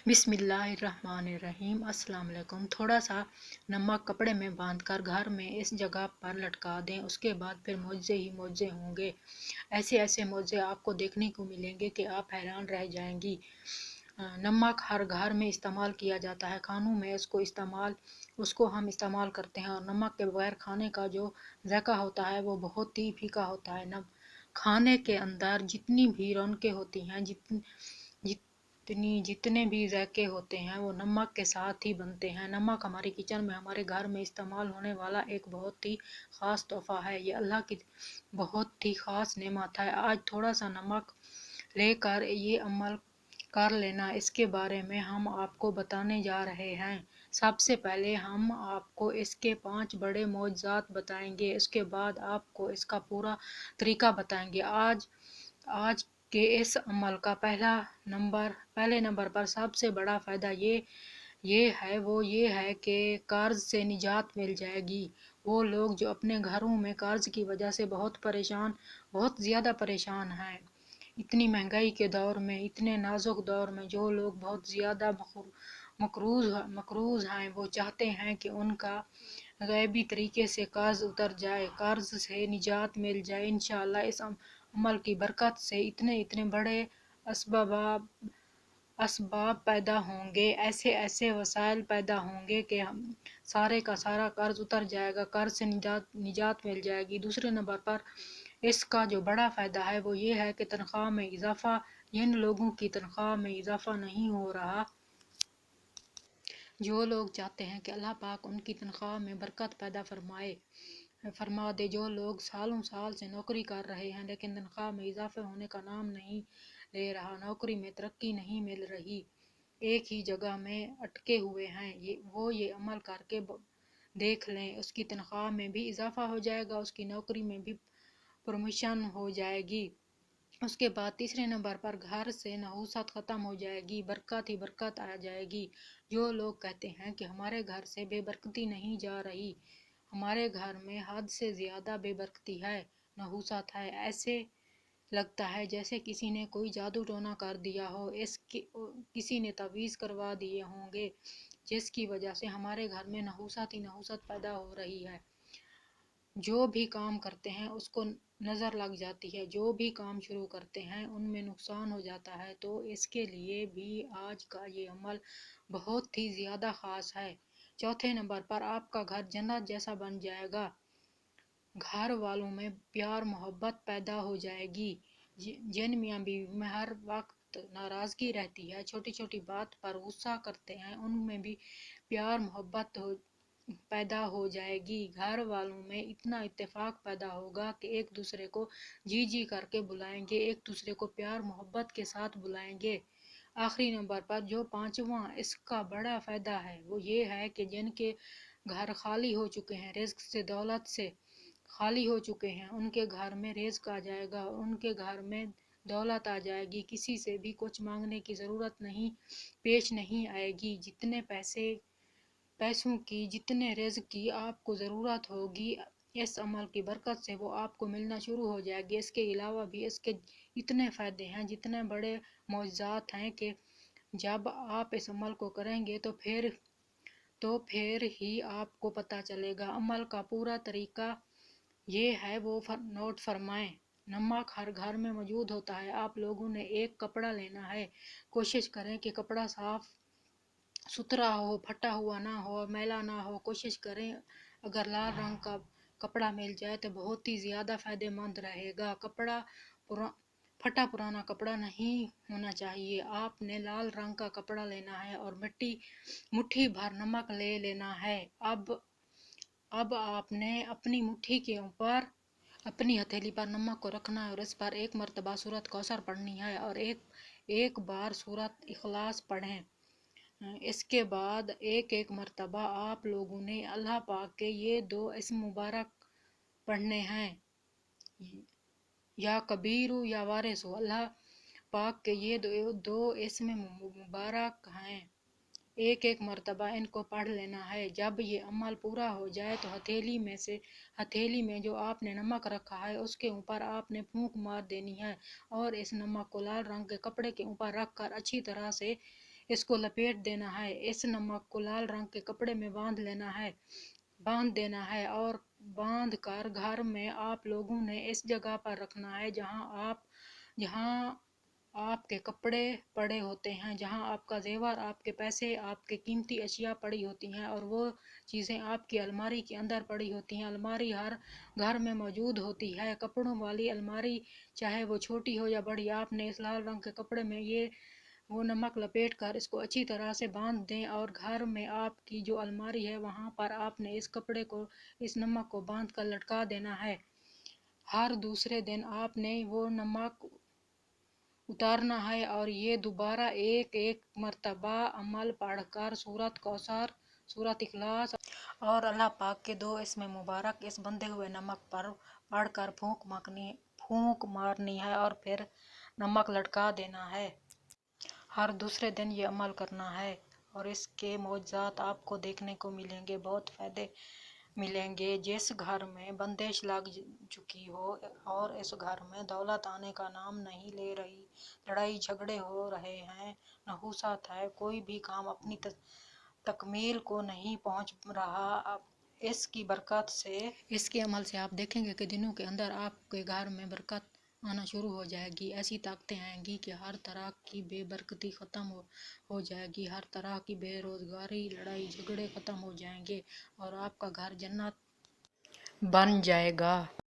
بسم اللہ الرحمن الرحیم۔ السلام علیکم۔ تھوڑا سا نمک کپڑے میں باندھ کر گھر میں اس جگہ پر لٹکا دیں، اس کے بعد پھر معجزے ہی معجزے ہوں گے۔ ایسے ایسے معجزے آپ کو دیکھنے کو ملیں گے کہ آپ حیران رہ جائیں گی۔ نمک ہر گھر میں استعمال کیا جاتا ہے، کھانوں میں اس کو ہم استعمال کرتے ہیں، اور نمک کے بغیر کھانے کا جو ذائقہ ہوتا ہے وہ بہت ہی پھیکا ہوتا ہے۔ کھانے کے اندر جتنی بھی رونقیں ہوتی ہیں، جتنے بھی ذائقے ہوتے ہیں وہ نمک کے ساتھ ہی بنتے ہیں۔ نمک ہمارے کچن میں، ہمارے گھر میں استعمال ہونے والا ایک بہت ہی خاص تحفہ ہے۔ یہ اللہ کی بہت ہی خاص نعمت ہے۔ آج تھوڑا سا نمک لے کر یہ عمل کر لینا، اس کے بارے میں ہم آپ کو بتانے جا رہے ہیں۔ سب سے پہلے ہم آپ کو اس کے 5 بڑے معجزات بتائیں گے، اس کے بعد آپ کو اس کا پورا طریقہ بتائیں گے۔ آج کے اس عمل کا پہلے نمبر پر سب سے بڑا فائدہ یہ ہے کہ قرض سے نجات مل جائے گی۔ وہ لوگ جو اپنے گھروں میں قرض کی وجہ سے بہت زیادہ پریشان ہیں، اتنی مہنگائی کے دور میں، اتنے نازک دور میں، جو لوگ بہت زیادہ مقروض ہیں، وہ چاہتے ہیں کہ ان کا غیبی طریقے سے قرض اتر جائے، قرض سے نجات مل جائے۔ انشاءاللہ اس عمل کی برکت سے اتنے بڑے اسباب پیدا ہوں گے، ایسے وسائل پیدا ہوں گے کہ سارے کا سارا قرض اتر جائے گا، قرض سے نجات مل جائے گی۔ دوسرے نمبر پر اس کا جو بڑا فائدہ ہے وہ یہ ہے کہ تنخواہ میں اضافہ، جن لوگوں کی تنخواہ میں اضافہ نہیں ہو رہا، جو لوگ چاہتے ہیں کہ اللہ پاک ان کی تنخواہ میں برکت پیدا فرما دے، جو لوگ سالوں سال سے نوکری کر رہے ہیں لیکن تنخواہ میں اضافے ہونے کا نام نہیں لے رہا، نوکری میں ترقی نہیں مل رہی، ایک ہی جگہ میں اٹکے ہوئے ہیں، وہ یہ عمل کر کے دیکھ لیں، اس کی تنخواہ میں بھی اضافہ ہو جائے گا، اس کی نوکری میں بھی پروموشن ہو جائے گی۔ اس کے بعد تیسرے نمبر پر گھر سے نحوست ختم ہو جائے گی، برکت ہی برکت آ جائے گی۔ جو لوگ کہتے ہیں کہ ہمارے گھر سے بے برکتی نہیں جا رہی، ہمارے گھر میں حد سے زیادہ بے برکتی ہے، نحوست ہے، ایسے لگتا ہے جیسے کسی نے کوئی جادو ٹونا کر دیا ہو، کسی نے تعویذ کروا دیے ہوں گے، جس کی وجہ سے ہمارے گھر میں نحوست ہی نحوست پیدا ہو رہی ہے۔ جو بھی کام کرتے ہیں اس کو نظر لگ جاتی ہے، جو بھی کام شروع کرتے ہیں ان میں نقصان ہو جاتا ہے، تو اس کے لیے بھی آج کا یہ عمل بہت ہی زیادہ خاص ہے۔ چوتھے نمبر پر آپ کا گھر جنت جیسا بن جائے گا، گھر والوں میں پیار محبت پیدا ہو جائے گی، جن میاں بیوی میں ہر وقت ناراضگی رہتی ہے، چھوٹی چھوٹی بات پر غصہ کرتے ہیں، ان میں بھی پیار محبت پیدا ہو جائے گی، گھر والوں میں اتنا اتفاق پیدا ہوگا کہ ایک دوسرے کو جی جی کر کے بلائیں گے، ایک دوسرے کو پیار محبت کے ساتھ بلائیں گے۔ آخری نمبر پر جو 5واں اس کا بڑا فائدہ ہے وہ یہ ہے کہ جن کے گھر خالی ہو چکے ہیں، رزق سے دولت سے خالی ہو چکے ہیں، ان کے گھر میں رزق آ جائے گا، ان کے گھر میں دولت آ جائے گی، کسی سے بھی کچھ مانگنے کی ضرورت پیش نہیں آئے گی، جتنے پیسوں کی، جتنے رزق کی آپ کو ضرورت ہوگی، اس عمل کی برکت سے وہ آپ کو ملنا شروع ہو جائے گی۔ اس کے علاوہ بھی اس کے اتنے فائدے ہیں، جتنے بڑے معجزات ہیں کہ جب آپ اس عمل کو کریں گے تو پھر ہی آپ کو پتہ چلے گا۔ عمل کا پورا طریقہ یہ ہے، وہ نوٹ فرمائیں۔ نمک ہر گھر میں موجود ہوتا ہے، آپ لوگوں نے ایک کپڑا لینا ہے، کوشش کریں کہ کپڑا صاف ستھرا ہو، پھٹا ہوا نہ ہو، میلا نہ ہو، کوشش کریں اگر لال رنگ کا کپڑا مل جائے تو بہت ہی زیادہ فائدہ مند رہے گا۔ کپڑا پھٹا پرانا کپڑا نہیں ہونا چاہیے، آپ نے لال رنگ کا کپڑا لینا ہے اور مٹھی بھر نمک لے لینا ہے۔ اب آپ نے اپنی مٹھی کے اوپر، اپنی ہتھیلی پر نمک کو رکھنا ہے اور اس پر ایک مرتبہ سورۃ کوثر پڑھنی ہے اور ایک بار سورۃ اخلاص پڑھیں۔ اس کے بعد ایک مرتبہ آپ لوگوں نے اللہ پاک کے یہ 2 اسم مبارک پڑھنے ہیں، یا کبیر یا وارث، اللہ پاک کے یہ 2 اسم مبارک ہیں، ایک مرتبہ ان کو پڑھ لینا ہے۔ جب یہ عمل پورا ہو جائے تو ہتھیلی میں جو آپ نے نمک رکھا ہے اس کے اوپر آپ نے پھونک مار دینی ہے اور اس نمک کو لال رنگ کے کپڑے کے اوپر رکھ کر اچھی طرح سے اس کو لپیٹ دینا ہے، اس نمک کو لال رنگ کے کپڑے میں باندھ دینا ہے اور باندھ کر گھر میں آپ لوگوں نے اس جگہ پر رکھنا ہے جہاں آپ کے کپڑے پڑے ہوتے ہیں، جہاں آپ کا زیور، آپ کے پیسے، آپ کے قیمتی اشیاء پڑی ہوتی ہیں اور وہ چیزیں آپ کی الماری کے اندر پڑی ہوتی ہیں۔ الماری ہر گھر میں موجود ہوتی ہے، کپڑوں والی الماری، چاہے وہ چھوٹی ہو یا بڑی۔ آپ نے اس لال رنگ کے کپڑے میں وہ نمک لپیٹ کر اس کو اچھی طرح سے باندھ دیں اور گھر میں آپ کی جو الماری ہے وہاں پر آپ نے اس کپڑے کو، اس نمک کو باندھ کر لٹکا دینا ہے۔ ہر دوسرے دن آپ نے وہ نمک اتارنا ہے اور یہ دوبارہ ایک مرتبہ عمل پڑھ کر سورۃ کوثر، سورۃ اخلاص اور اللہ پاک کے دو اسم مبارک اس بندھے ہوئے نمک پر پڑھ کر پھونک مارنی ہے اور پھر نمک لٹکا دینا ہے۔ ہر دوسرے دن یہ عمل کرنا ہے اور اس کے معجزات آپ کو دیکھنے کو ملیں گے، بہت فائدے ملیں گے۔ جس گھر میں بندش لگ چکی ہو اور اس گھر میں دولت آنے کا نام نہیں لے رہی، لڑائی جھگڑے ہو رہے ہیں، نحوست ہے، کوئی بھی کام اپنی تکمیل کو نہیں پہنچ رہا، اس کی برکت سے، اس کے عمل سے آپ دیکھیں گے کہ دنوں کے اندر آپ کے گھر میں برکت آنا شروع ہو جائے گی، ایسی طاقتیں آئیں گی کہ ہر طرح کی بے برکتی ختم ہو جائے گی، ہر طرح کی بے روزگاری، لڑائی جھگڑے ختم ہو جائیں گے اور آپ کا گھر جنت بن جائے گا۔